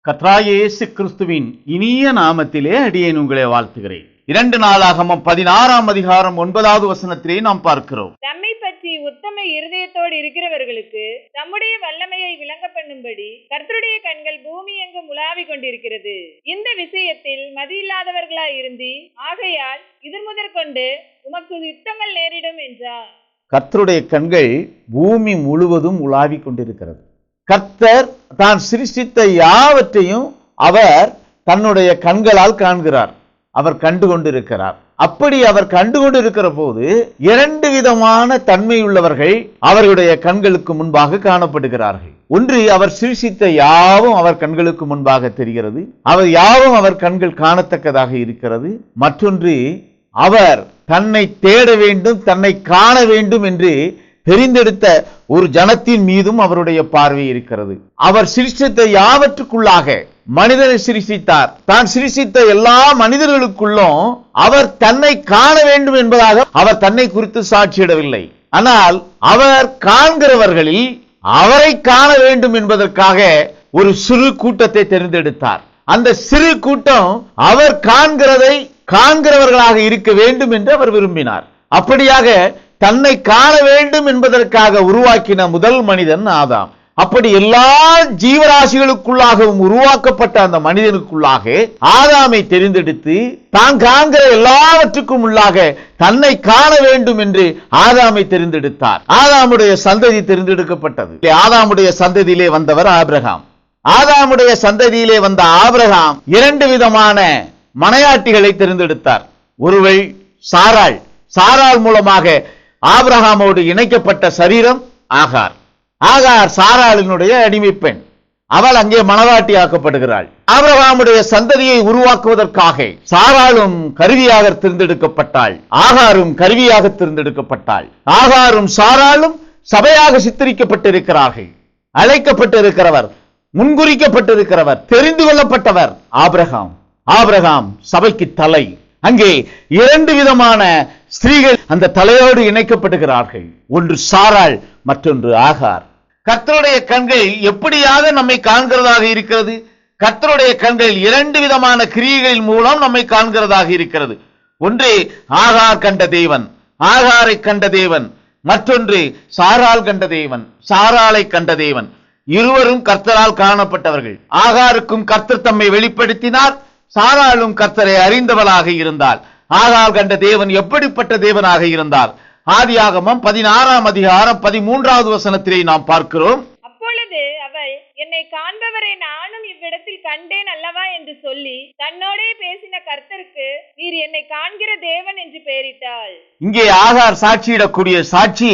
கர்த்தராகிய இயேசு கிறிஸ்துவின் இனிய நாமத்திலே அடியேன் உங்களை வாழ்த்துகிறேன். 2 நாளாகமம் 16ஆம் அதிகாரம் 9வது வசனத்திலே நாம் பார்க்கிறோம். தம்மை பற்றி உத்தம இருதயத்தோடு இருக்கிறவர்களுக்கு தம்முடைய வல்லமையை விளங்க பண்ணும்படி கர்த்தருடைய கண்கள் பூமி எங்கும் உலாவிக் கொண்டிருக்கிறது. இந்த விஷயத்தில் மதியில்லாதவர்களாய் இருந்து ஆகையால் இது முதற்கொண்டு உமக்கு யுத்தங்கள் நேரிடும் என்றார். கர்த்தருடைய கண்கள் பூமி முழுவதும் உலாவிக் கொண்டிருக்கிறது. கர்த்தர் தான் சிருஷ்டித்த யாவற்றையும் அவர் தன்னுடைய கண்களால் காண்கிறார். அவர் கண்டு கொண்டிருக்கிறார். அப்படி அவர் கண்டு கொண்டிருக்கிற போது 2 விதமான தன்மையுள்ளவர்கள் அவருடைய கண்களுக்கு முன்பாக காணப்படுகிறார்கள். ஒன்று, அவர் சிருஷ்டித்த யாவும் அவர் கண்களுக்கு முன்பாக தெரிகிறது. அவர் யாவும் அவர் கண்கள் காணத்தக்கதாக இருக்கிறது. மற்றொன்று, அவர் தன்னை தேட வேண்டும், தன்னை காண வேண்டும் என்று தெரிந்தெடுத்த ஒரு ஜனத்தின் மீதும் அவருடைய பார்வை இருக்கிறது. அவர் சிருஷ்டித்த யாவற்றுக்குள்ளாக மனிதனை சிருஷ்டித்தார். தான் சிருஷ்டித்த எல்லா மனிதர்களுக்குள்ளும் அவர் தன்னை காண வேண்டும் என்பதாக அவர் தன்னை குறித்து சாட்சியிடவில்லை. ஆனால் அவர் காண்கிறவர்களில் அவரை காண வேண்டும் என்பதற்காக ஒரு சிறு கூட்டத்தை தெரிந்தெடுத்தார். அந்த சிறு கூட்டம் அவர் காண்கிறதை காண்கிறவர்களாக இருக்க வேண்டும் என்று அவர் விரும்பினார். அப்படியாக தன்னை காண வேண்டும் என்பதற்காக உருவாக்கின முதல் மனிதன் ஆதாம். அப்படி எல்லா ஜீவராசிகளுக்குள்ளாகவும் உருவாக்கப்பட்ட அந்த மனிதனுக்குள்ளாக ஆதாமை தெரிந்தெடுத்து தான் காண்கிற எல்லாவற்றுக்கும் உள்ளாக தன்னை காண வேண்டும் என்று ஆதாமை தெரிந்தெடுத்தார். ஆதாமுடைய சந்ததி தெரிந்தெடுக்கப்பட்டது. ஆதாமுடைய சந்ததியிலே வந்தவர் ஆபிரகாம். ஆதாமுடைய சந்ததியிலே வந்த ஆபிரகாம் 2 விதமான மனையாட்டிகளை தெரிந்தெடுத்தார். ஒருவள் சாராள். சாராள் மூலமாக ஆபிரகாமோடு இணைக்கப்பட்ட சரீரம் ஆகார். ஆகார் சாராளினுடைய அடிமை பெண். அவள் அங்கே மணவாட்டி ஆக்கப்படுகிறாள். ஆபிரகாமுடைய சந்ததியை உருவாக்குவதற்காக சாராளும் கருவியாக தேர்ந்தெடுக்கப்பட்டாள். ஆகாரும் கருவியாக தேர்ந்தெடுக்கப்பட்டாள். ஆகாரும் சாராளும் சபையாக சித்தரிக்கப்பட்டிருக்கிறார்கள். அழைக்கப்பட்டிருக்கிறவர், முன்குறிக்கப்பட்டிருக்கிறவர், தெரிந்து கொள்ளப்பட்டவர் ஆபிரகாம். ஆபிரகாம் சபைக்கு தலை. அங்கே 2 விதமான ஸ்திரீகள் அந்த தலையோடு இணைக்கப்படுகிறார்கள். ஒன்று சாராள், மற்றொன்று ஆகார். கர்த்தருடைய கண்கள் எப்படியாக நம்மை காண்கிறதாக இருக்கிறது? கர்த்தருடைய கண்கள் 2 விதமான கிரியைகளின் மூலம் நம்மை காண்கிறதாக இருக்கிறது. ஒன்று, ஆகார் கண்ட தேவன், ஆகாரை கண்ட தேவன். மற்றொன்று, சாராள் கண்ட தேவன், சாராளை கண்ட தேவன். இருவரும் கர்த்தரால் காணப்பட்டவர்கள். ஆகாருக்கும் கர்த்தர் தம்மை வெளிப்படுத்தினார். சாராளும் கர்த்தரை அறிந்தவளாக இருந்தாள். ஆகார் கண்ட தேவன் எப்படிப்பட்ட தேவனாக இருந்தார்? ஆதியாகமம் 16ஆம் அதிகாரம் 13வது வசனத்திலே நாம் பார்க்கிறோம். அப்பொழுது அவள், என்னை காண்பவரை நானும் இவ்விடத்தில் கண்டேன் அல்லவா என்று சொல்லி தன்னோடே பேசின கர்த்தருக்கு நீர் என்னை காண்கிற தேவன் என்று பெயரிட்டாள். இங்கே ஆகார் சாட்சியிடக்கூடிய சாட்சி,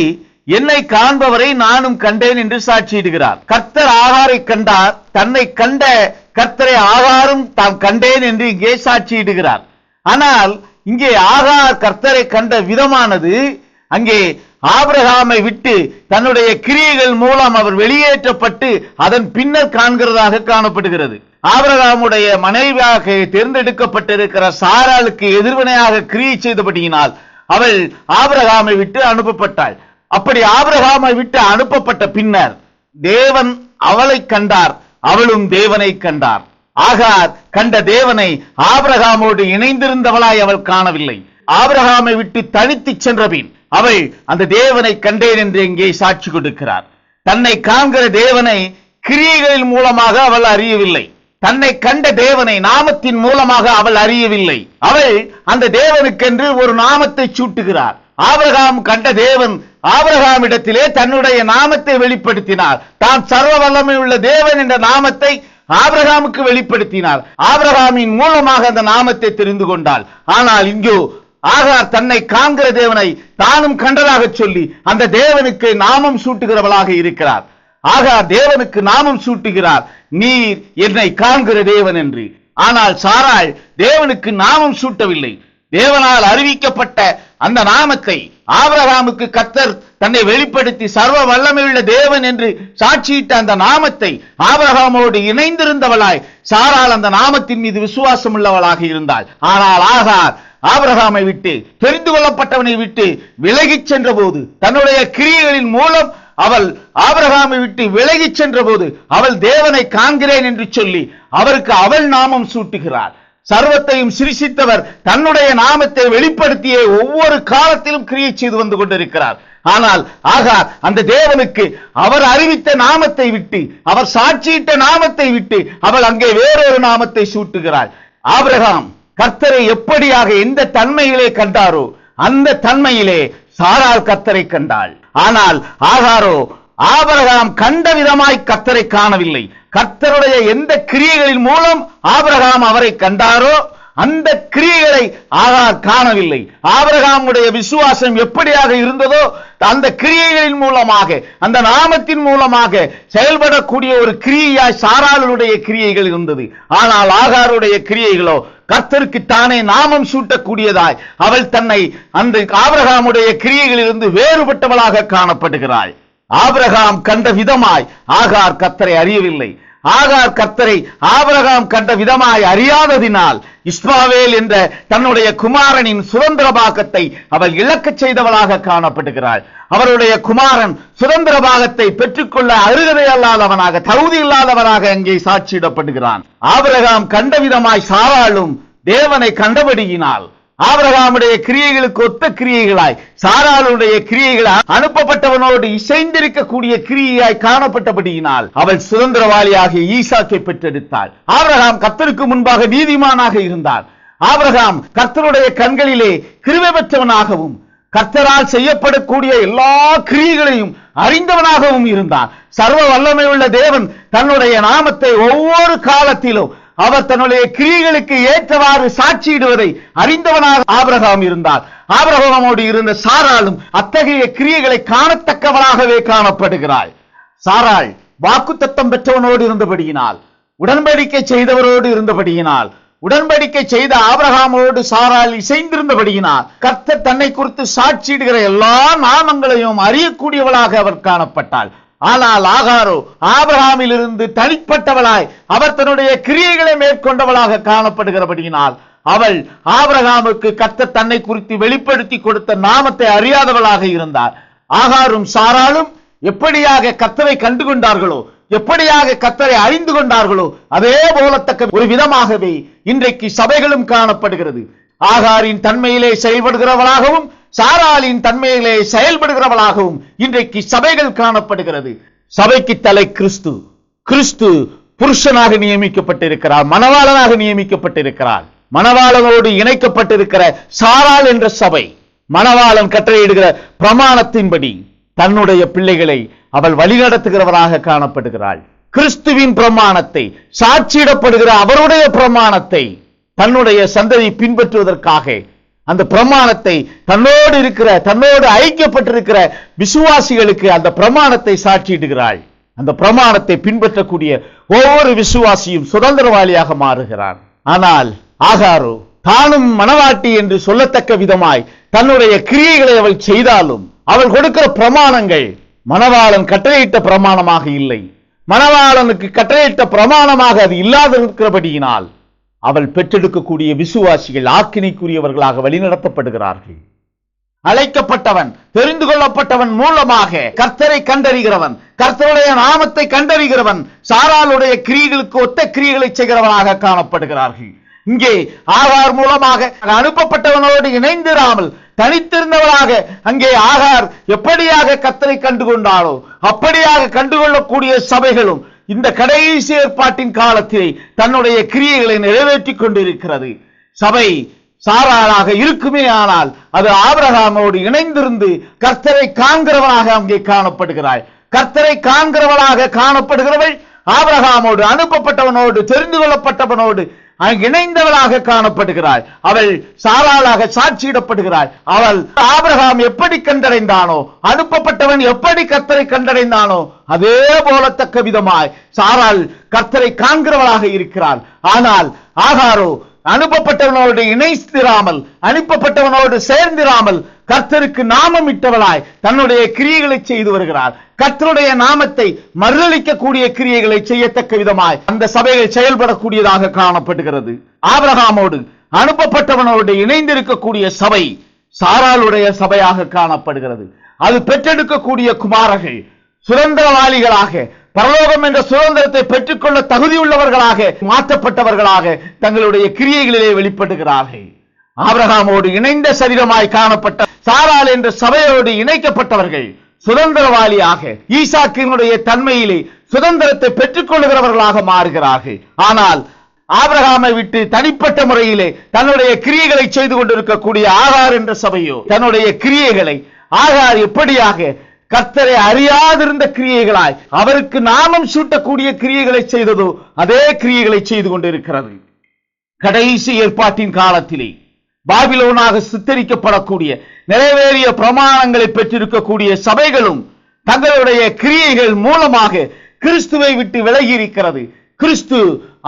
என்னை காண்பவரை நானும் கண்டேன் என்று சாட்சியிடுகிறார். கர்த்தர் ஆகாரை கண்டார். தன்னை கண்ட கர்த்தரை ஆகாரும் தான் கண்டேன் என்று இங்கே சாட்சியிடுகிறார். ஆனால் இங்கே ஆகார் கர்த்தரை கண்ட விதமானது அங்கே ஆபிரகாமை விட்டு தன்னுடைய கிரியைகள் மூலம் அவர் வெளியேற்றப்பட்டு அதன் பின்னர் காண்கிறதாக காணப்படுகிறது. ஆபிரகாமுடைய மனைவியாக தேர்ந்தெடுக்கப்பட்டிருக்கிற சாராளுக்கு எதிர்வினையாக கிரியை செய்தபடியினால் அவள் ஆபிரகாமை விட்டு அனுப்பப்பட்டாள். அப்படி ஆபிரகாமை விட்டு அனுப்பப்பட்ட பின்னர் தேவன் அவளை கண்டார், அவளும் தேவனை கண்டார். ஆகார் கண்ட தேவனை ஆபிரகாமோடு இணைந்திருந்தவளாய் அவள் காணவில்லை. ஆபிரகாமை விட்டு தனித்து சென்ற பின் அவள் அந்த தேவனை கண்டேன் என்று இங்கே சாட்சி கொடுக்கிறார். தன்னை காண்கிற தேவனை கிரியைகளின் மூலமாக அவள் அறியவில்லை. தன்னை கண்ட தேவனை நாமத்தின் மூலமாக அவள் அறியவில்லை. அவள் அந்த தேவனுக்கென்று ஒரு நாமத்தை சூட்டுகிறார். ஆபிரகாம் கண்ட தேவன் ஆபிரகாமிடத்திலே தன்னுடைய நாமத்தை வெளிப்படுத்தினார். தான் சர்வ வல்லமை உள்ள தேவன் என்ற நாமத்தை ஆபிரகாமுக்கு வெளிப்படுத்தினார். ஆபிரகாமின் மூலமாக அந்த நாமத்தை தெரிந்து கொண்டாள். ஆனால் இங்கோ ஆகார் தன்னை காண்கிற தேவனை தானும் கண்டதாக சொல்லி அந்த தேவனுக்கு நாமம் சூட்டுகிறவளாக இருக்கிறார். ஆகார் தேவனுக்கு நாமம் சூட்டுகிறார், நீர் என்னை காண்கிற தேவன் என்று. ஆனால் சாராள் தேவனுக்கு நாமம் சூட்டவில்லை. தேவனால் அறிவிக்கப்பட்ட அந்த நாமத்தை ஆபிரகாமுக்கு கர்த்தர் தன்னை வெளிப்படுத்தி சர்வ வல்லமையுள்ள தேவன் என்று சாட்சியிட்ட அந்த நாமத்தை ஆபிரகாமோடு இணைந்திருந்தவளாய் சாராள் அந்த நாமத்தின் மீது விசுவாசம் உள்ளவளாக இருந்தாள். ஆனால் ஆகார் ஆபிரகாமை விட்டு, தெரிந்து கொள்ளப்பட்டவனை விட்டு விலகிச் சென்ற போது, தன்னுடைய கிரியைகளின் மூலம் அவள் ஆபிரகாமை விட்டு விலகி சென்ற போது அவள் தேவனை காண்கிறேன் என்று சொல்லி அவருக்கு அவள் நாமம் சூட்டுகிறார். சர்வத்தையும் சிருஷ்டித்தவர் தன்னுடைய நாமத்தை வெளிப்படுத்திய ஒவ்வொரு காலத்திலும் கிரியை செய்து வந்து கொண்டிருக்கிறார். ஆனால் ஆகார் அந்த தேவனுக்கு அவர் அறிவித்த நாமத்தை விட்டு, அவர் சாட்சியிட்ட நாமத்தை விட்டு அவள் அங்கே வேறொரு நாமத்தை சூட்டுகிறாள். ஆபிரகாம் கர்த்தரை எப்படியாக எந்த தன்மையிலே கண்டாரோ அந்த தன்மையிலே சாராள் கர்த்தரை கண்டாள். ஆனால் ஆகாரோ ஆபிரகாம் கண்ட விதமாய் கர்த்தரை காணவில்லை. கர்த்தருடைய எந்த கிரியைகளின் மூலம் ஆபிரகாம் அவரை கண்டாரோ அந்த கிரியைகளை ஆகார் காணவில்லை. ஆபிரகாமுடைய விசுவாசம் எப்படியாக இருந்ததோ அந்த கிரியைகளின் மூலமாக, அந்த நாமத்தின் மூலமாக செயல்படக்கூடிய ஒரு கிரியையாய் சாராளுடைய கிரியைகள் இருந்தது. ஆனால் ஆகாருடைய கிரியைகளோ கர்த்தருக்கு தானே நாமம் சூட்டக்கூடியதாய் அவள் தன்னை அந்த ஆபிரகாமுடைய கிரியைகளிலிருந்து வேறுபட்டவளாக காணப்படுகிறாள். ஆபிரகாம் கண்ட விதமாய் ஆகார் கர்த்தரை அறியவில்லை. ஆகார் கர்த்தரை ஆபிரகாம் கண்ட விதமாய் அறியாததினால் இஸ்மாவேல் என்ற தன்னுடைய குமாரனின் சுதந்திர பாகத்தை அவள் இழக்கச் செய்தவளாக காணப்படுகிறாள். அவருடைய குமாரன் சுதந்திர பாகத்தை பெற்றுக்கொள்ள அருகதை அல்லாதவனாக, தகுதி இல்லாதவனாக அங்கே சாட்சியிடப்படுகிறான். ஆபிரகாம் கண்ட விதமாய் சாராளும் தேவனை கண்டபடியினால் ஆபிரகாமுடைய கிரியைகளுக்கு ஒத்த கிரியைகளாய் சாராளுடைய கிரியைகள் அனுப்பப்பட்டவனோடு இசைந்திருக்கக்கூடிய கிரியையாய் காணப்பட்டபடியினால் அவள் சுதந்திரவாளியாகிய ஈசாக்கை பெற்றெடுத்தாள். ஆபிரகாம் கர்த்தருக்கு முன்பாக நீதிமானாக இருந்தார். ஆபிரகாம் கர்த்தருடைய கண்களிலே கிருபை பெற்றவனாகவும் கர்த்தரால் செய்யப்படக்கூடிய எல்லா கிரியைகளையும் அறிந்தவனாகவும் இருந்தான். சர்வ வல்லமை உள்ள தேவன் தன்னுடைய நாமத்தை ஒவ்வொரு காலத்திலும் அவர் தன்னுடைய கிரியைகளுக்கு ஏற்றவாறு சாட்சியிடுவதை அறிந்தவனாக ஆபிரகாம் இருந்தார். ஆபிரகாமோடு இருந்த சாராளும் அத்தகைய கிரியைகளை காணத்தக்கவளாகவே காணப்படுகிறாள். சாராள் வாக்குத்தத்தம் பெற்றவனோடு இருந்தபடியினால், உடன்படிக்கை செய்தவரோடு இருந்தபடியினால், உடன்படிக்கை செய்த ஆபிரகாமோடு சாராள் இசைந்திருந்தபடியினால் கர்த்தர் தன்னை குறித்து சாட்சியிடுகிற எல்லா நாமங்களையும் அறியக்கூடியவளாக அவர் காணப்பட்டாள். ஆனால் ஆகாரோ ஆபிரகாமில் இருந்து தனிப்பட்டவளாய் அவர் தன்னுடைய கிரியைகளை மேற்கொண்டவளாக காணப்படுகிறபடியினால் அவள் ஆபிரகாமுக்கு கர்த்தர் தன்னை குறித்து வெளிப்படுத்தி கொடுத்த நாமத்தை அறியாதவளாக இருந்தார். ஆகாரும் சாராளும் எப்படியாக கர்த்தரை கண்டுகொண்டார்களோ, எப்படியாக கர்த்தரை அறிந்து கொண்டார்களோ அதே போலத்தக்க ஒரு விதமாகவே இன்றைக்கு சபைகளும் காணப்படுகிறது. ஆகாரின் தன்மையிலே செயல்படுகிறவளாகவும் சாராளின் தன்மையிலே செயல்படுகிறவளாகவும் இன்றைக்கு சபைகள் காணப்படுகிறது. சபைக்கு தலை கிறிஸ்து. கிறிஸ்து புருஷனாக நியமிக்கப்பட்டிருக்கிறார், மணவாளனாக நியமிக்கப்பட்டிருக்கிறார். மணவாளனோடு இணைக்கப்பட்டிருக்கிற சாராள் என்ற சபை மணவாளன் கட்டளையிடுகிற பிரமாணத்தின்படி தன்னுடைய பிள்ளைகளை அவள் வழிநடத்துகிறவராக காணப்படுகிறாள். கிறிஸ்துவின் பிரமாணத்தை, சாட்சியிடப்படுகிற அவருடைய பிரமாணத்தை தன்னுடைய சந்ததி பின்பற்றுவதற்காக அந்த பிரமாணத்தை தன்னோடு ஐக்கியப்பட்டிருக்கிற விசுவாசிகளுக்கு அந்த பிரமாணத்தை சாட்சியிடுகிறாள். அந்த பிரமாணத்தை பின்பற்றக்கூடிய ஒவ்வொரு விசுவாசியும் சுதந்திரவாளியாக மாறுகிறான். ஆனால் ஆகாரோ தானும் மணவாட்டி என்று சொல்லத்தக்க விதமாய் தன்னுடைய கிரியைகளை அவள் செய்தாலும் அவள் கொடுக்கிற பிரமாணங்கள் மணவாளன் கட்டளையிட்ட பிரமாணமாக இல்லை. மணவாளனுக்கு கட்டளையிட்ட பிரமாணமாக அது இல்லாதிருக்கிறபடியினால் அவள் பெற்றெடுக்கக்கூடிய விசுவாசிகள் ஆக்கினைக்குரியவர்களாக வழிநடத்தப்படுகிறார்கள். அழைக்கப்பட்டவன், தெரிந்து கொள்ளப்பட்டவன் மூலமாக கர்த்தரை கண்டறிகிறவன், கர்த்தருடைய நாமத்தை கண்டறிகிறவன் சாராளுடைய கிரியைகளுக்கு ஒத்த கிரியைகளை செய்கிறவனாக காணப்படுகிறார்கள். இங்கே ஆகார் மூலமாக அனுப்பப்பட்டவனோடு இணைந்திராமல் தனித்திருந்தவளாக அங்கே ஆகார் எப்படியாக கர்த்தரை கண்டுகொண்டாளோ அப்படியாக கண்டுகொள்ளக்கூடிய சபைகளும் இந்த கடைசி ஏற்பாட்டின் காலத்திலே தன்னுடைய கிரியைகளை நிறைவேற்றிக் கொண்டிருக்கிறது. சபை சாராளாக இருக்குமே ஆனால் அது ஆபிரகாமோடு இணைந்திருந்து கர்த்தரை காண்கிறவனாக அங்கே காணப்படுகிறாள். கர்த்தரை காண்கிறவளாக காணப்படுகிறவள் ஆபிரகாமோடு, அனுப்பப்பட்டவனோடு, தெரிந்து கொள்ளப்பட்டவனோடு இணைந்தவளாக காணப்படுகிறாள். அவள் சாராளாக சாட்சியிடப்படுகிறாள். அவள் ஆபிரகாம் எப்படி கண்டடைந்தானோ, அனுப்பப்பட்டவன் எப்படி கர்த்தரை கண்டடைந்தானோ அதே போலத்தக்க விதமாய் சாராள் கர்த்தரை காண்கிறவளாக இருக்கிறாள். ஆனால் ஆகாரோ அனுப்பப்பட்டவனோடு இணைந்திராமல், அனுப்பப்பட்டவனோடு சேர்ந்திராமல் கர்த்தருக்கு நாமம் இட்டவளாய் தன்னுடைய கிரியைகளை செய்து வருகிறார். கர்த்தருடைய நாமத்தை மறுதலிக்கக்கூடிய கிரியைகளை செய்யத்தக்க விதமாய் அந்த சபைகள் செயல்படக்கூடியதாக காணப்படுகிறது. ஆபிரகாமோடு அனுப்பப்பட்டவனோடு இணைந்திருக்கக்கூடிய சபை சாராளுடைய சபையாக காணப்படுகிறது. அது பெற்றெடுக்கக்கூடிய குமாரர்கள் சுதந்திரவாளிகளாக பரலோகம் என்ற சுதந்திரத்தை பெற்றுக்கொள்ள தகுதியுள்ளவர்களாக மாற்றப்பட்டவர்களாக தங்களுடைய கிரியைகளிலே வெளிப்படுகிறார்கள். ஆபிரகாமோடு இணைந்த சரீரமாய் காணப்பட்ட சாராள் என்ற சபையோடு இணைக்கப்பட்டவர்கள் சுதந்திரவாளியாக ஈசாக்கினுடைய தன்மையிலே சுதந்திரத்தை பெற்றுக் கொள்ளுகிறவர்களாக மாறுகிறார்கள். ஆனால் ஆபிரகாமை விட்டு தனிப்பட்ட முறையிலே தன்னுடைய கிரியைகளை செய்து கொண்டிருக்கக்கூடிய ஆகார் என்ற சபையோ தன்னுடைய கிரியைகளை ஆகார் எப்படியாக கர்த்தரை அறியாதிருந்த கிரியைகளாய் அவருக்கு நாமம் சூட்டக்கூடிய கிரியைகளை செய்ததோ அதே கிரியைகளை செய்து கொண்டிருக்கிறது. கடைசி ஏற்பாட்டின் காலத்திலே பாபிலோனாக சித்தரிக்கப்படக்கூடிய நிறைவேறிய பிரமாணங்களை பெற்றிருக்கக்கூடிய சபைகளும் தங்களுடைய கிரியைகள் மூலமாக கிறிஸ்துவை விட்டு விலகி இருக்கிறது. கிறிஸ்து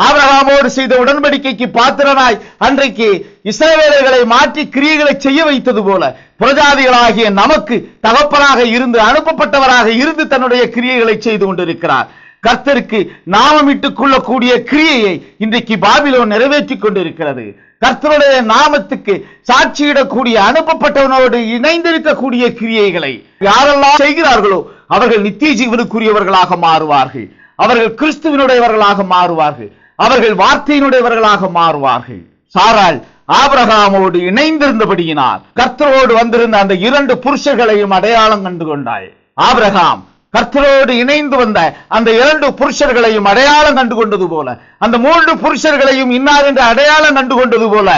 ஆபிரகாமோடு செய்த உடன்படிக்கைக்கு பாத்திரனாய் அன்றைக்கு இஸ்ரவேலர்களை மாற்றி கிரியைகளை செய்ய வைத்தது போல புறஜாதிகளாகிய நமக்கு தகப்பனாக இருந்து அனுப்பப்பட்டவராக இருந்து தன்னுடைய கிரியைகளை செய்து கொண்டிருக்கிறார். கர்த்தருக்கு நாமமிட்டுக் கொள்ளக்கூடிய கிரியையை இன்றைக்கு பாபிலோன் நிறைவேற்றிக் கொண்டிருக்கிறது. கர்த்தருடைய நாமத்துக்கு சாட்சியிடக்கூடிய அனுப்பப்பட்டவனோடு இணைந்திருக்கக்கூடிய கிரியைகளை யாரெல்லாம் செய்கிறார்களோ அவர்கள் நித்திய ஜீவனுக்குரியவர்களாக மாறுவார்கள். அவர்கள் கிறிஸ்துவினுடையவர்களாக மாறுவார்கள். அவர்கள் வார்த்தையினுடையவர்களாக மாறுவார்கள். சாராள் ஆபிரகாமோடு இணைந்திருந்தபடியினால் கர்த்தரோடு வந்திருந்த அந்த 2 புருஷர்களையும் அடையாளம் கண்டு கொண்டாள். ஆபிரகாம் கர்த்தரோடு இணைந்து வந்த அந்த 2 புருஷர்களையும் அடையாளம் கண்டு கொண்டது போல, அந்த 3 புருஷர்களையும் இன்னார் என்று அடையாளம் கண்டு கொண்டது போல,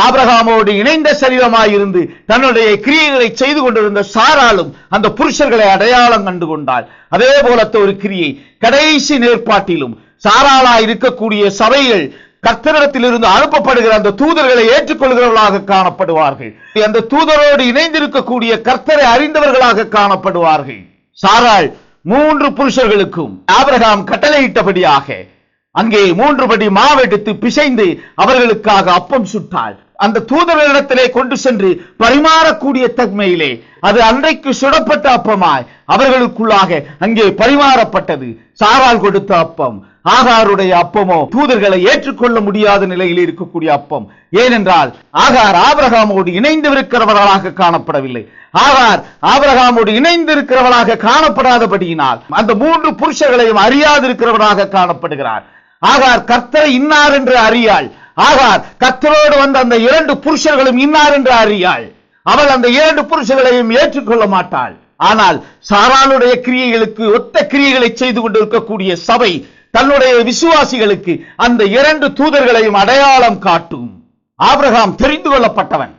ஆபிரகாமோடு இணைந்த சரீரமாயிருந்து தன்னுடைய கிரியைகளை செய்து கொண்டிருந்த சாராளும் அந்த புருஷர்களை அடையாளம் கண்டு கொண்டாள். அதே போலத்த ஒரு கிரியை கடைசி நேர்பாட்டிலும் சாராளா இருக்கக்கூடிய சபைகள் கர்த்தரிடத்திலிருந்து அனுப்பப்படுகிற அந்த தூதர்களை ஏற்றுக்கொள்கிறவர்களாக காணப்படுவார்கள். அந்த தூதரோடு இணைந்திருக்கக்கூடிய கர்த்தரை அறிந்தவர்களாக காணப்படுவார்கள். சாராள் 3 புருஷர்களுக்கும் ஆபிரகாம் கட்டளையிட்டபடியாக அங்கே 3 படி மாவெடுத்து பிசைந்து அவர்களுக்காக அப்பம் சுட்டாள். அந்த தூதர்களிடத்திலே கொண்டு சென்று பரிமாறக்கூடிய தன்மையிலே அது அன்றைக்கு சுடப்பட்ட அப்பமாய் அவர்களுக்குள்ளாக அங்கே பரிமாறப்பட்டது. சாராள் கொடுத்த அப்பம் ஆகாருடைய அப்பமோ தூதர்களை ஏற்றுக்கொள்ள முடியாத நிலையில் இருக்கக்கூடிய அப்பம். ஏனென்றால் ஆகார் ஆபிரகாமோடு இணைந்திருக்கிறவர்களாக காணப்படவில்லை. ஆகார் ஆபிரகாமோடு இணைந்திருக்கிறவராக காணப்படாதபடியினால் அந்த 3 புருஷர்களையும் அறியாதிருக்கிறவராக காணப்படுகிறார். ஆகார் கர்த்தரை இன்னார் என்று அறியாள். ஆகார் கர்த்தரோடு வந்த அந்த 2 புருஷர்களும் இன்னார் என்று அறியாள். அவள் அந்த 2 புருஷர்களையும் ஏற்றுக்கொள்ள மாட்டாள். ஆனால் சாராளுடைய கிரியைகளுக்கு ஒத்த கிரியைகளை செய்து கொண்டிருக்கக்கூடிய சபை தன்னுடைய விசுவாசிகளுக்கு அந்த 2 தூதர்களையும் அடையாளம் காட்டும். ஆபிரகாம் தெரிந்து கொள்ளப்பட்டவன்.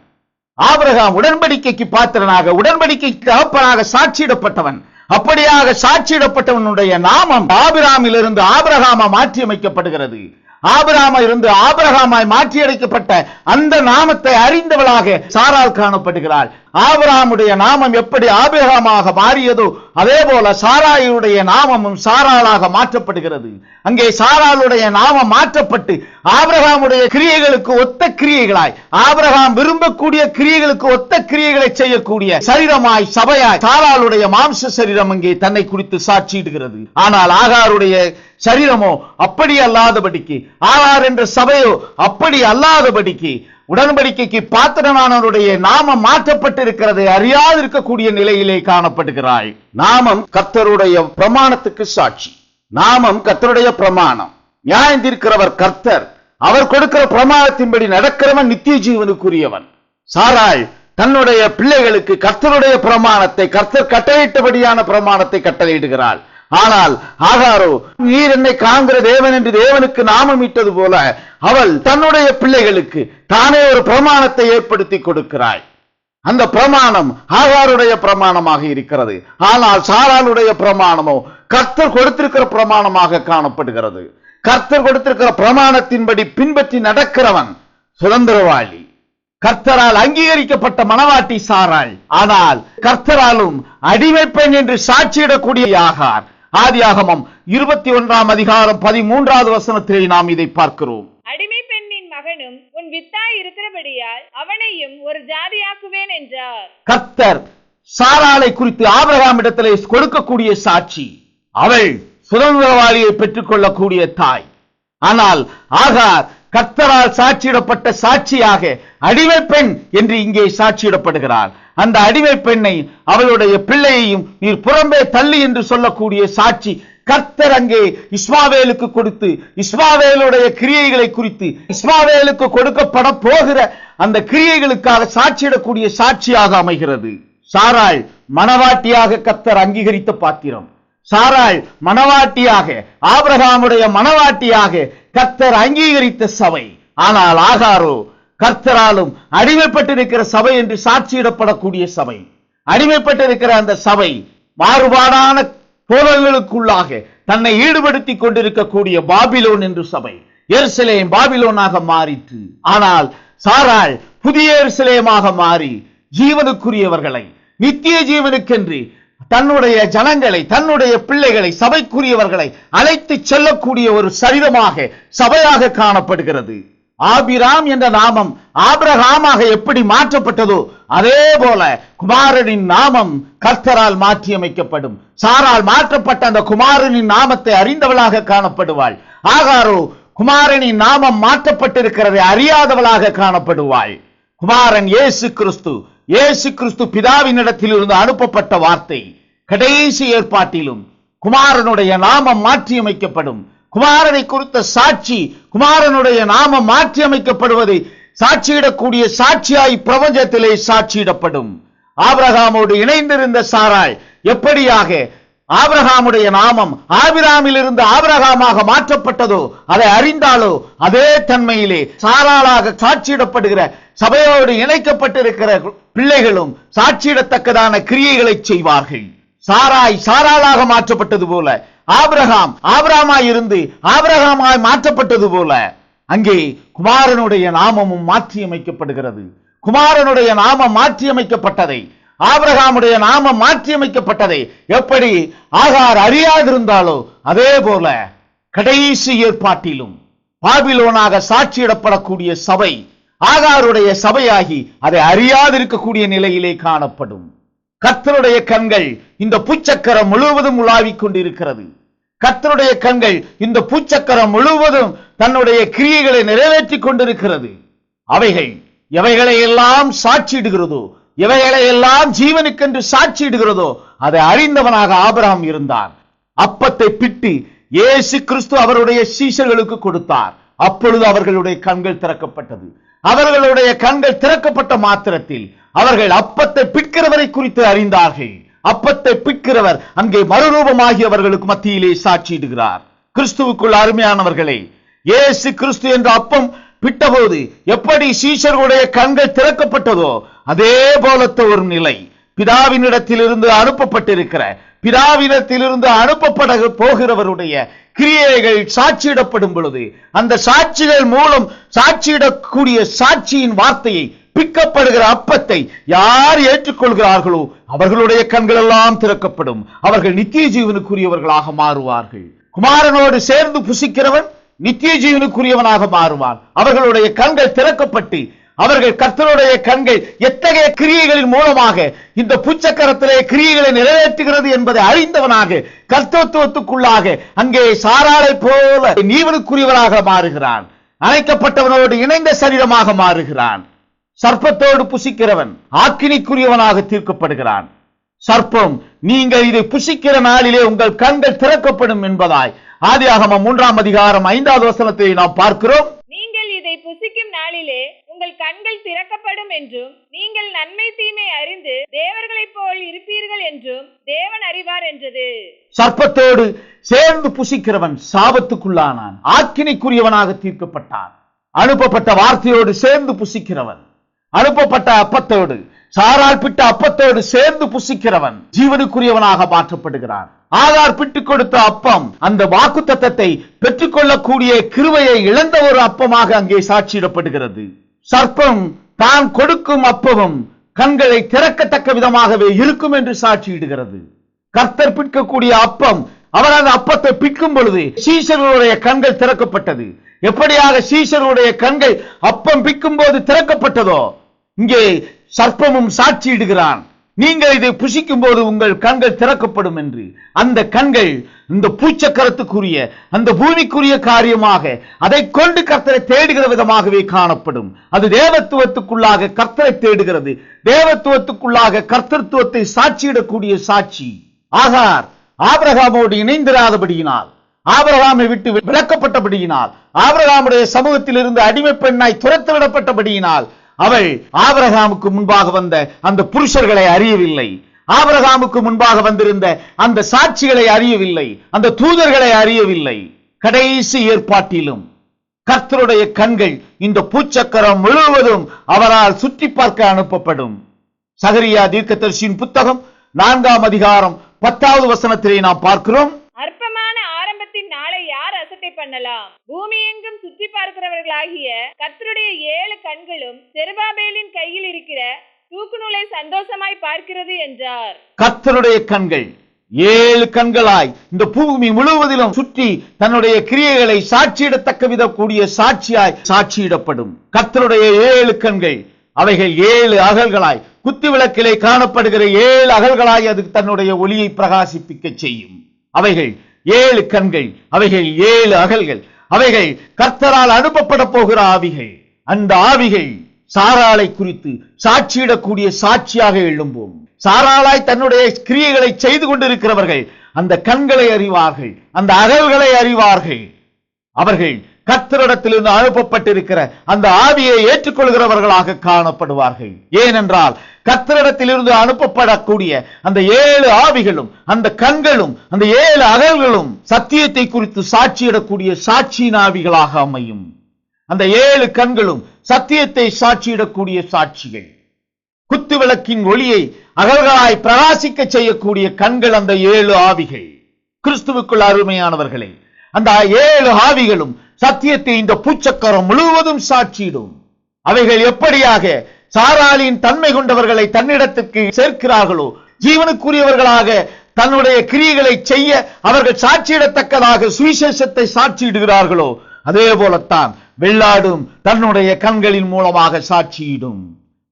ஆபிரகாம் உடன்படிக்கைக்கு பாத்திரனாக உடன்படிக்கைக்கு தகப்பனாக சாட்சியிடப்பட்டவன். அப்படியாக சாட்சியிடப்பட்டவனுடைய நாமம் ஆபிரகாமிலிருந்து ஆபிரகாமா மாற்றியமைக்கப்படுகிறது. ஆபிரகாமா இருந்து ஆபிரகாமாய் மாற்றியமைக்கப்பட்ட அந்த நாமத்தை அறிந்தவளாக சாராள் காணப்படுகிறாள். ஆபிரகாமுடைய நாமம் எப்படி ஆபிரகாமாக மாறியதோ அதே போல சாராளுடைய நாமமும் சாராளாக மாற்றப்படுகிறது. அங்கே சாராளுடைய நாமம் மாற்றப்பட்டு ஆபிரகாமுடைய கிரியைகளுக்கு ஒத்த கிரியைகளாய் ஆபிரகாம் விரும்பக்கூடிய கிரியைகளுக்கு ஒத்த கிரியைகளை செய்யக்கூடிய சரீரமாய் சபையாய் சாராளுடைய மாம்ச சரீரம் அங்கே தன்னை குறித்து சாட்சியிடுகிறது. ஆனால் ஆகாருடைய சரீரமோ அப்படி அல்லாதபடிக்கு, ஆகார் என்ற சபையோ அப்படி அல்லாதபடிக்கு உடன்படிக்கைக்கு பாத்திரனானவருடைய நாமம் மாற்றப்பட்டிருக்கிறது அறியாதிருக்கக்கூடிய நிலையிலே காணப்படுகிறாய். நாமம் கர்த்தருடைய பிரமாணத்துக்கு சாட்சி. நாமம் கர்த்தருடைய பிரமாணம். நியாயம் தீர்க்கிறவர் கர்த்தர். அவர் கொடுக்கிற பிரமாணத்தின்படி நடக்கிறவன் நித்திய ஜீவனுக்குரியவன். சாராள் தன்னுடைய பிள்ளைகளுக்கு கர்த்தருடைய பிரமாணத்தை, கர்த்தர் கட்டளையிட்டபடியான பிரமாணத்தை கட்டளையிடுகிறாள். ஆனால் ஆகாரோ நீர் என்னை காண்கிற தேவன் என்று தேவனுக்கு நாமம் இட்டது போல அவள் தன்னுடைய பிள்ளைகளுக்கு தானே ஒரு பிரமாணத்தை ஏற்படுத்தி கொடுக்கிறாள். அந்த பிரமாணம் ஆகாருடைய பிரமாணமாக இருக்கிறது. ஆனால் சாராளுடைய பிரமாணமோ கர்த்தர் கொடுத்திருக்கிற பிரமாணமாக காணப்படுகிறது. கர்த்தர் கொடுத்திருக்கிற பிரமாணத்தின்படி பின்பற்றி நடக்கிறவன் சுதந்திரவாளி. கர்த்தரால் அங்கீகரிக்கப்பட்ட மனவாட்டி சாராள். ஆனால் கர்த்தராலும் அடிமை பெண் என்று சாட்சியிடக்கூடிய ஆகார். ஆதியாகமம் 21ஆம் அதிகாரம் 13வது வசனத்திலே நாம் இதை பார்க்கிறோம். அடிமை பெண்ணின் மகனும் உன் வித்தாய் இருக்கிறபடியால் அவனையும் ஒரு ஜாதியாக்குவேன் என்றார். கர்த்தர் சாராளை குறித்து ஆபிரகாமிடத்திலே கொடுக்கக்கூடிய சாட்சி, அவள் சுதந்திரவாளியை பெற்றுக் கொள்ளக்கூடிய தாய். ஆனால் ஆகார் கர்த்தரால் சாட்சியிடப்பட்ட சாட்சியாக அடிமை பெண் என்று இங்கே சாட்சியிடப்படுகிறார். அந்த அடிமை பெண்ணை அவளுடைய பிள்ளையையும் நீர் புறம்பே தள்ளி என்று சொல்லக்கூடிய சாட்சி கர்த்தர் அங்கே இஸ்மாவேலுக்கு கொடுத்து, இஸ்மாவேலுடைய கிரியைகளை குறித்து, இஸ்மாவேலுக்கு கொடுக்கப்பட போகிற அந்த கிரியைகளுக்காக சாட்சியிடக்கூடிய சாட்சியாக அமைகிறது. சாராள் மணவாட்டியாக கர்த்தர் அங்கீகரித்த பாத்திரம். சாராள் மணவாட்டியாக, ஆபிரகாமுடைய மணவாட்டியாக கர்த்தர் அங்கீகரித்த சபை. ஆனால் ஆகாரோ கர்த்தராலும் அடிமைப்பட்டிருக்கிற சபை என்று சாட்சியிடப்படக்கூடிய சபை. அடிமைப்பட்டிருக்கிற அந்த சபை மாறுபாடான போதல்களுக்குள்ளாக தன்னை ஈடுபடுத்திக் கொண்டிருக்கக்கூடிய பாபிலோன் என்று சபை. எருசலேம் பாபிலோனாக மாறிற்று. ஆனால் சாராள் புதிய எருசலேமாக மாறி ஜீவனுக்குரியவர்களை, நித்திய ஜீவனுக்கென்று தன்னுடைய ஜனங்களை, தன்னுடைய பிள்ளைகளை, சபைக்குரியவர்களை அழைத்து செல்லக்கூடிய ஒரு சரீரமாக, சபையாக காணப்படுகிறது. ஆபிராம் என்ற நாமம் ஆபிரகாமாக எப்படி மாற்றப்பட்டதோ அதே போல குமாரனின் நாமம் கர்த்தரால் மாற்றியமைக்கப்படும். சாரால் மாற்றப்பட்ட அந்த குமாரனின் நாமத்தை அறிந்தவளாக காணப்படுவாள். ஆகாரோ குமாரனின் நாமம் மாற்றப்பட்டிருக்கிறதை அறியாதவளாக காணப்படுவாள். குமாரன் இயேசு கிறிஸ்து, இயேசு கிறிஸ்து பிதாவினிடத்தில் இருந்து அனுப்பப்பட்ட வார்த்தை. கடைசி ஏற்பாட்டிலும் குமாரனுடைய நாமம் மாற்றியமைக்கப்படும். குமாரனை குறித்த சாட்சி, குமாரனுடைய நாமம் மாற்றியமைக்கப்படுவதை சாட்சியிடக்கூடிய சாட்சியாய் பிரபஞ்சத்திலே சாட்சியிடப்படும். ஆபிரகாமோடு இணைந்திருந்த சாராள் எப்படியாக ஆபிரகாமுடைய நாமம் ஆபிராமில் இருந்து ஆபிரகாமாக மாற்றப்பட்டதோ அதை அறிந்தாலோ அதே தன்மையிலே சாராளாக சாட்சியிடப்படுகிற சபையோடு இணைக்கப்பட்டிருக்கிற பிள்ளைகளும் சாட்சியிடத்தக்கதான கிரியைகளை செய்வார்கள். சாராய் சாராளாக மாற்றப்பட்டது போல, ஆபிரகாம் ஆபிரகாமாய் இருந்து ஆபிரகாமாய் மாற்றப்பட்டது போல அங்கே குமாரனுடைய நாமமும் மாற்றியமைக்கப்படுகிறது. குமாரனுடைய நாமம் மாற்றியமைக்கப்பட்டதை, ஆபிரகாமுடைய நாமம் மாற்றியமைக்கப்பட்டதை எப்படி ஆகார் அறியாதிருந்தாலோ அதே போல கடைசி ஏற்பாட்டிலும் பாபிலோனாக சாட்சியிடப்படக்கூடிய சபை ஆகாருடைய சபையாகி அதை அறியாதிருக்கக்கூடிய நிலையிலே காணப்படும். கர்த்தருடைய கண்கள் இந்த பூச்சக்கரம் முழுவதும் உலாவிக் கொண்டிருக்கிறது. கர்த்தருடைய கண்கள் இந்த பூச்சக்கரம் முழுவதும் தன்னுடைய கிரியைகளை நிறைவேற்றிக் கொண்டிருக்கிறது. அவைகள் எவைகளை எல்லாம் சாட்சியிடுகிறதோ, எவைகளை எல்லாம் ஜீவனுக்கென்று சாட்சியிடுகிறதோ அதை அறிந்தவனாக ஆபிரகாம் இருந்தான். அப்பத்தை பிட்டு இயேசு கிறிஸ்து அவருடைய சீஷர்களுக்கு கொடுத்தார். அப்பொழுது அவர்களுடைய கண்கள் திறக்கப்பட்டது. அவர்களுடைய கண்கள் திறக்கப்பட்ட மாத்திரத்தில் அவர்கள் அப்பத்தை பிற்கிறவரை குறித்து அறிந்தார்கள். அப்பத்தை பிற்கிறவர் அங்கே மறுரூபமாகி அவர்களுக்கு மத்தியிலே சாட்சியிடுகிறார். கிறிஸ்துவுக்குள் அருமையானவர்களே, இயேசு கிறிஸ்து என்ற அப்பம் பிட்டபோது எப்படி சீஷர்களுடைய கண்கள் திறக்கப்பட்டதோ அதே போலத்த ஒரு நிலை பிதாவினிடத்திலிருந்து அனுப்பப்பட்டிருக்கிற, பிதாவினிடத்திலிருந்து அனுப்பப்பட போகிறவருடைய கிரியைகள் சாட்சியிடப்படும் பொழுது அந்த சாட்சிகள் மூலம் சாட்சியிடக்கூடிய சாட்சியின் வார்த்தையை, பிக்கப்படுகிற அப்பத்தை யார் ஏற்றுக்கொள்கிறார்களோ அவர்களுடைய கண்கள் எல்லாம் திறக்கப்படும். அவர்கள் நித்திய ஜீவனுக்குரியவர்களாக மாறுவார்கள். குமாரனோடு சேர்ந்து புசிக்கிறவன் நித்திய ஜீவனுக்குரியவனாக மாறுவான். அவர்களுடைய கண்கள் திறக்கப்பட்டு அவர்கள் கர்த்தருடைய கண்கள் எத்தகைய கிரியைகளின் மூலமாக இந்த புச்சக்கரத்திலே கிரியைகளை நிறைவேற்றுகிறது என்பதை அறிந்தவனாக கர்த்தத்துவத்துக்குள்ளாக அங்கே சாராளை போல நீவனுக்குரியவராக மாறுகிறான். அழைக்கப்பட்டவனோடு இணைந்த சரீரமாக மாறுகிறான். சர்ப்பத்தோடு புசிக்கிறவன் ஆக்கினிக்குரியவனாக தீர்க்கப்படுகிறான். சர்ப்பம், நீங்கள் இதை புசிக்கிற நாளிலே உங்கள் கண்கள் திறக்கப்படும் என்பதாய் ஆதியாகமம் 3ஆம் அதிகாரம் 5வது வசனத்தை நாம் பார்க்கிறோம். நீங்கள் இதை புசிக்கும் நாளிலே உங்கள் கண்கள் திறக்கப்படும் என்றும் நீங்கள் நன்மை தீமை அறிந்து தேவர்களைப் போல் இருப்பீர்கள் என்றும் தேவன் அறிவார் என்றது. சர்ப்பத்தோடு சேர்ந்து புசிக்கிறவன் சாபத்துக்குள்ளானான், ஆக்கினிக்குரியவனாக தீர்க்கப்பட்டான். அனுப்பப்பட்ட வார்த்தையோடு சேர்ந்து புசிக்கிறவன், அனுப்பப்பட்ட அப்பத்தோடு, சாரால் பிட்ட அப்பத்தோடு சேர்ந்து புசிக்கிறவன் ஜீவனுக்குரியவனாக மாற்றப்படுகிறான். ஆகார் பிட்டு கொடுத்த அப்பம் அந்த வாக்குத்தத்தத்தை பெற்றுக்கொள்ளக்கூடிய கிருபையை இழந்த ஒரு அப்பமாக அங்கே சாட்சியிடப்படுகிறது. சர்ப்பம் தான் கொடுக்கும் அப்பமும் கண்களை திறக்கத்தக்க விதமாகவே இருக்கும் என்று சாட்சியிடுகிறது. கர்த்தர் பிற்கக்கூடிய அப்பம், அவர் அந்த அப்பத்தை பிற்கும் பொழுது சீஷர்களுடைய கண்கள் திறக்கப்பட்டது. எப்படியாக சீஷர்களுடைய கண்கள் அப்பம் பிற்கும் போது திறக்கப்பட்டதோ இங்கே சர்ப்பமும் சாட்சியிடுகிறான். நீங்கள் இதை புசிக்கும் போது உங்கள் கண்கள் திறக்கப்படும் என்று. அந்த கண்கள் இந்த பூச்சக்கரத்துக்குரிய, அந்த பூமிக்குரிய காரியமாக அதை கொண்டு கர்த்தரை தேடுகிற விதமாகவே காணப்படும். அது தேவத்துவத்துக்குள்ளாக கர்த்தரை தேடுகிறது. தேவத்துவத்துக்குள்ளாக கர்த்தத்துவத்தை சாட்சியிடக்கூடிய சாட்சி. ஆகார் ஆபிரகாமோடு இணைந்திராதபடியினால், ஆபிரகாமை விட்டு விலக்கப்பட்டபடியினால், ஆபிரகாமுடைய சமூகத்தில் இருந்து அடிமை பெண்ணாய் துரத்துவிடப்பட்டபடியினால் அவள் ஆபிரகாமுக்கு முன்பாக வந்த அந்த புருஷர்களை அறியவில்லை. ஆபிரகாமுக்கு முன்பாக வந்திருந்த அந்த சாட்சிகளை அறியவில்லை, அந்த தூதர்களை அறியவில்லை. கடைசி ஏற்பாட்டிலும் கர்த்தருடைய கண்கள் இந்த பூச்சக்கரம் முழுவதும் அவரால் சுற்றி பார்க்க அனுப்பப்படும். சகரியா தீர்க்கதரிசியின் புத்தகம் 4ஆம் அதிகாரம் 10வது வசனத்திலே நாம் பார்க்கிறோம். அற்பமான ஆரம்பத்தின் நாளை யார் அசட்டை பண்ணலாம்? பூமி எங்கும் சுற்றி பார்க்கிறவர்களாகிய கர்த்தருடைய 7 கண்களும் செருபாபேலின் கையில் இருக்கிற தூக்கு நூலை சந்தோஷமாய் பார்க்கிறது என்றார். கர்த்தருடைய கண்கள் 7 கண்களாய் இந்த பூமி முழுவதிலும் சுற்றி தன்னுடைய கிரியைகளை சாட்சியிடத்தக்க வித கூடிய சாட்சியாய் சாட்சியிடப்படும். கர்த்தருடைய 7 கண்கள், அவைகள் 7 அகல்களாய், குத்து விளக்கிலே காணப்படுகிற 7 அகல்களாய் அது தன்னுடைய ஒளியை பிரகாசிப்பிக்க செய்யும். அவைகள் 7 கண்கள், அவைகள் 7 அகல்கள், அவைகள் கர்த்தரால் அனுப்பப்பட போகிற ஆவிகள். அந்த ஆவிகள் சாராளை குறித்து சாட்சியிடக்கூடிய சாட்சியாக எழும்பும். சாராளாய் தன்னுடைய கிரியைகளை செய்து கொண்டிருக்கிறவர்கள் அந்த கண்களை அறிவார்கள், அந்த அகல்களை அறிவார்கள். அவர்கள் கர்த்தரிடத்திலிருந்து அனுப்பப்பட்டிருக்கிற அந்த ஆவியை ஏற்றுக்கொள்கிறவர்களாக காணப்படுவார்கள். ஏனென்றால் கர்த்தரிடத்திலிருந்து அனுப்பப்படக்கூடிய அந்த 7 ஆவிகளும் அந்த கண்களும் அந்த 7 அகல்களும் சத்தியத்தை குறித்து சாட்சியிடக்கூடிய சாட்சியின் ஆவிகளாக அமையும். அந்த 7 கண்களும் சத்தியத்தை சாட்சியிடக்கூடிய சாட்சிகள். குத்து விளக்கின் ஒளியை அகல்களாய் பிரகாசிக்க செய்யக்கூடிய கண்கள் அந்த 7 ஆவிகள். கிறிஸ்துவுக்குள் அருமையானவர்களே, அந்த 7 ஆவிகளும் சத்தியத்தை இந்த பூச்சக்கரம் முழுவதும் சாட்சியிடும். அவைகள் எப்படியாக சாராளின் தன்மை கொண்டவர்களை தன்னிடத்திற்கு சேர்க்கிறார்களோ, ஜீவனுக்குரியவர்களாக தன்னுடைய கிரியைகளை செய்ய அவர்கள் சாட்சியிடத்தக்கதாக சுவிசேஷத்தை சாட்சியிடுகிறார்களோ, அதே போலத்தான் வெள்ளாடும் தன்னுடைய கண்களின் மூலமாக சாட்சியிடும்.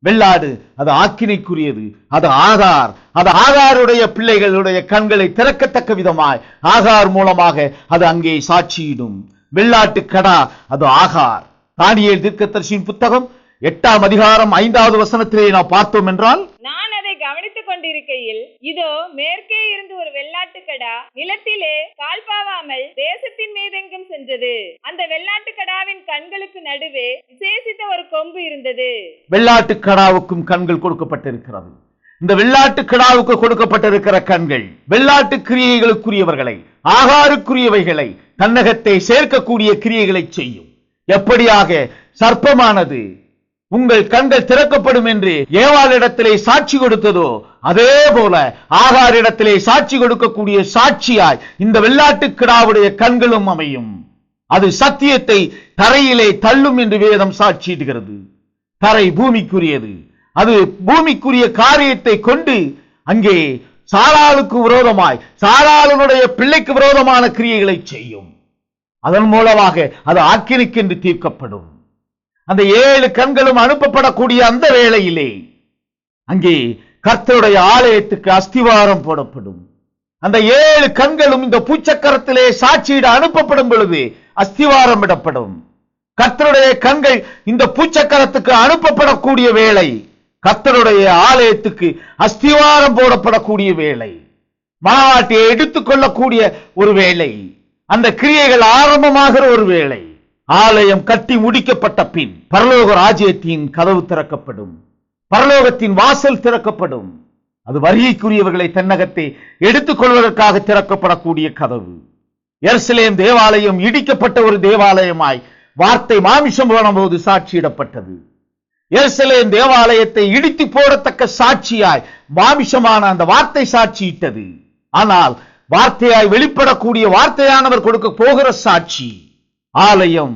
வெள்ளாடு அது ஆக்கினைக்குரியது, அது ஆகார். அது ஆகாருடைய பிள்ளைகளுடைய கண்களை திறக்கத்தக்க விதமாய் ஆகார் மூலமாக அது அங்கே சாட்சியிடும். வெள்ளாட்டு கடா அது ஆகார். தானியேல் தீர்க்கதரிசியின் புத்தகம் 8ஆம் அதிகாரம் 5வது வசனத்திலே நாம் பார்த்தோம் என்றால், நான் அதை கவனித்துக் கொண்டிருக்கையில் இதோ மேற்கே இருந்து ஒரு வெள்ளாட்டுக்கடா நிலத்திலே கால்பாவாமல் தேசத்தின் மீதெங்கும் சென்றது. அந்த வெள்ளாட்டுக்கடாவின் கண்களுக்கு நடுவே விசேஷித்த ஒரு கொம்பு இருந்தது. வெள்ளாட்டுக்கடாவுக்கும் கண்கள் கொடுக்கப்பட்டிருக்கிறது. இந்த வெள்ளாட்டுக்கடாவுக்கு கொடுக்கப்பட்டிருக்கிற கண்கள் வெள்ளாட்டு கிரியைகளுக்குரியவர்களை, ஆகாருக்குரியவைகளை, தன்னகத்தை சேர்க்கக்கூடிய கிரியைகளை செய்யும். எப்படியாக சர்ப்பமானது உங்கள் கண்கள் திறக்கப்படும் என்று ஏவாளிடத்திலே சாட்சி கொடுத்ததோ, அதே போல ஆகாரிடத்திலே சாட்சி கொடுக்கக்கூடிய சாட்சியாய் இந்த வெள்ளாட்டுக்கிடாவுடைய கண்களும் அமையும். அது சத்தியத்தை தரையிலே தள்ளும் என்று வேதம் சாட்சியிடுகிறது. தரை பூமிக்குரியது. அது பூமிக்குரிய காரியத்தை கொண்டு அங்கே சாராளுக்கு விரோதமாய், சாராளுடைய பிள்ளைக்கு விரோதமான கிரியைகளை செய்யும். அதன் மூலமாக அது ஆக்கினைக்கென்று தீர்க்கப்படும். அந்த 7 கண்களும் அனுப்பப்படக்கூடிய அந்த வேளையிலே அங்கே கர்த்தருடைய ஆலயத்துக்கு அஸ்திவாரம் போடப்படும். அந்த 7 கண்களும் இந்த பூச்சக்கரத்திலே சாட்சியிட அனுப்பப்படும் பொழுது அஸ்திவாரம் இடப்படும். கர்த்தருடைய கண்கள் இந்த பூச்சக்கரத்துக்கு அனுப்பப்படக்கூடிய வேளை, கர்த்தருடைய ஆலயத்துக்கு அஸ்திவாரம் போடப்படக்கூடிய வேளை, மணவாட்டியை எடுத்துக் கொள்ளக்கூடிய ஒரு வேளை, அந்த கிரியைகள் ஆரம்பமாகிற ஒரு வேளை. ஆலயம் கட்டி முடிக்கப்பட்ட பின் பரலோக ராஜ்யத்தின் கதவு திறக்கப்படும். பரலோகத்தின் வாசல் திறக்கப்படும். அது வருகைக்குரியவர்களை தன்னகத்தை எடுத்துக் கொள்வதற்காக திறக்கப்படக்கூடிய கதவு. எருசலேம் தேவாலயம் இடிக்கப்பட்ட ஒரு தேவாலயமாய் வார்த்தை மாமிசம் போனபோது சாட்சியிடப்பட்டது. எருசலேம் தேவாலயத்தை இடித்து போடத்தக்க சாட்சியாய் மாமிசமான அந்த வார்த்தை சாட்சியிட்டது. ஆனால் வார்த்தையாய் வெளிப்படக்கூடிய வார்த்தையானவர் கொடுக்க போகிற சாட்சி ஆலயம்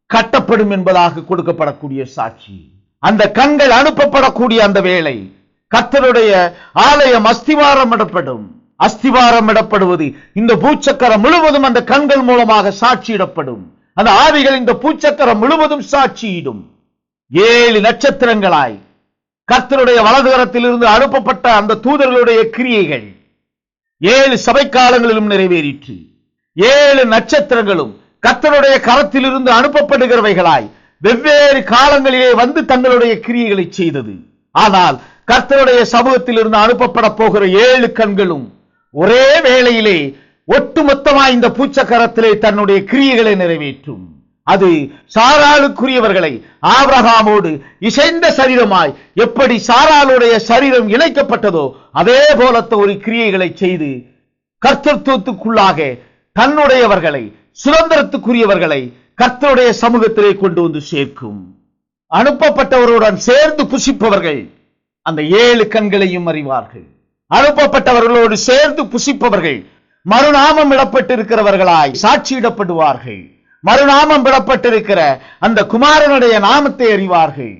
கட்டப்படும் என்பதாக கொடுக்கப்படக்கூடிய சாட்சி. அந்த கண்கள் அனுப்பப்படக்கூடிய அந்த வேளை கர்த்தருடைய ஆலயம் அஸ்திவாரம் இடப்படும். அஸ்திவாரம் இடப்படுவது இந்த பூச்சக்கரம் முழுவதும் அந்த கண்கள் மூலமாக சாட்சியிடப்படும். அந்த ஆவிகள் இந்த பூச்சக்கரம் முழுவதும் சாட்சியிடும். 7 நட்சத்திரங்களாய் கர்த்தருடைய வலதுகரத்திலிருந்து அனுப்பப்பட்ட அந்த தூதர்களுடைய கிரியைகள் 7 சபை காலங்களிலும் நிறைவேறிற்று. 7 நட்சத்திரங்களும் கர்த்தருடைய கரத்திலிருந்து அனுப்பப்படுகிறவைகளாய் வெவ்வேறு காலங்களிலே வந்து தங்களுடைய கிரியைகளை செய்தது. ஆனால் கர்த்தருடைய சமூகத்திலிருந்து அனுப்பப்பட போகிற 7 கண்களும் ஒரே வேளையிலே ஒட்டுமொத்தமாய் இந்த பூச்சக்கரத்திலே தன்னுடைய கிரியைகளை நிறைவேற்றும். அது சாராளுக்குரியவர்களை ஆபிரகாமோடு இசைந்த சரீரமாய் எப்படி சாராளுடைய சரீரம் இணைக்கப்பட்டதோ அதே போலத்த ஒரு கிரியைகளை செய்து கர்த்தத்துவத்துக்குள்ளாக தன்னுடையவர்களை, சுதந்திரத்துக்குரியவர்களை கர்த்தருடைய சமூகத்திலே கொண்டு வந்து சேர்க்கும். அனுப்பப்பட்டவருடன் சேர்ந்து புசிப்பவர்கள் அந்த 7 கண்களையும் அறிவார்கள். அனுப்பப்பட்டவர்களோடு சேர்ந்து புசிப்பவர்கள் மறுநாமம் இடப்பட்டிருக்கிறவர்களாய் சாட்சியிடப்படுவார்கள். மறுநாமம் விடப்பட்டிருக்கிற அந்த குமாரனுடைய நாமத்தை அறிவார்கள்.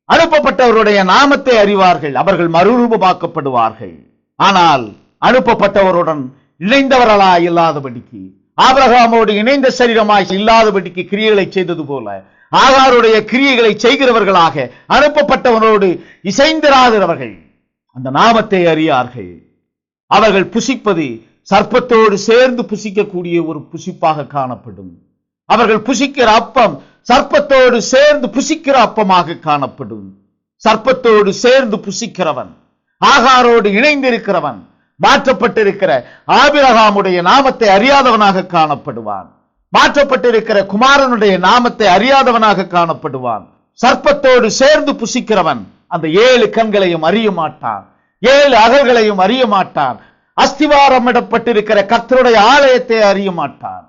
அனுப்பப்பட்டவருடைய நாமத்தை அறிவார்கள். அவர்கள் மறுரூபமாக்கப்படுவார்கள். ஆனால் அனுப்பப்பட்டவருடன் இணைந்தவர்களாய் இல்லாதபடிக்கு, ஆபிரகாமோடு இணைந்த சரீரமாய் இல்லாதபடிக்கு கிரியைகளை செய்தது போல ஆகாருடைய கிரியைகளை செய்கிறவர்களாக அனுப்பப்பட்டவனோடு இசைந்திராதவர்கள் அந்த நாமத்தை அறியார்கள். அவர்கள் புசிப்பது சர்ப்பத்தோடு சேர்ந்து புசிக்கக்கூடிய ஒரு புசிப்பாக காணப்படும். அவர்கள் புசிக்கிற அப்பம் சர்ப்பத்தோடு சேர்ந்து புசிக்கிற அப்பமாக காணப்படும். சர்ப்பத்தோடு சேர்ந்து புசிக்கிறவன், ஆகாரோடு இணைந்திருக்கிறவன், மாற்றப்பட்டிருக்கிற ஆபிரகாமுடைய நாமத்தை அறியாதவனாக காணப்படுவான். மாற்றப்பட்டிருக்கிற குமாரனுடைய நாமத்தை அறியாதவனாக காணப்படுவான். சர்ப்பத்தோடு சேர்ந்து புசிக்கிறவன் அந்த 7 கண்களையும் அறிய மாட்டான், 7 அகல்களையும் அறிய மாட்டான், அஸ்திவாரமிடப்பட்டிருக்கிற கர்த்தருடைய ஆலயத்தை அறிய மாட்டான்.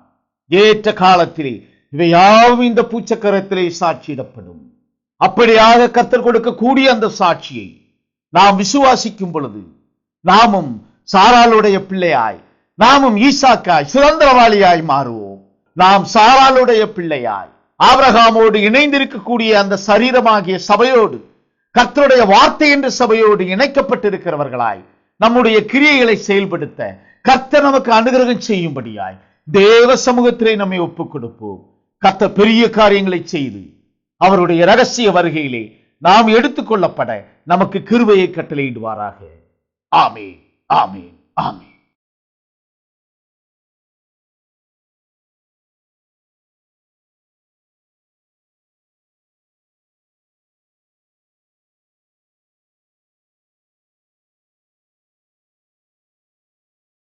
ஏற்ற காலத்திலே இவையாவும் இந்த பூச்சக்கரத்திலே சாட்சியிடப்படும். அப்படியாக கர்த்தர் கொடுக்கக்கூடிய அந்த சாட்சியை நாம் விசுவாசிக்கும் பொழுது நாமும் சாராளுடைய பிள்ளையாய், நாமும் ஈசாக்காய் சுதந்திரவாளியாய் மாறுவோம். நாம் சாராளுடைய பிள்ளையாய் ஆபிரகாமோடு இணைந்திருக்கக்கூடிய அந்த சரீரமாகிய சபையோடு, கர்த்தருடைய வார்த்தை என்ற சபையோடு இணைக்கப்பட்டிருக்கிறவர்களாய் நம்முடைய கிரியைகளை செயல்படுத்த கர்த்தர் நமக்கு அனுகிரகம் செய்யும்படியாய் தேவ சமூகத்திலே நம்மை ஒப்புக் கொடுப்போம். கர்த்தர் பெரிய காரியங்களை செய்து அவருடைய இரகசிய வருகையிலே நாம் எடுத்துக்கொள்ளப்பட நமக்கு கிருபையை கட்டளையிடுவாராக. ஆமென், ஆமென், ஆமென்.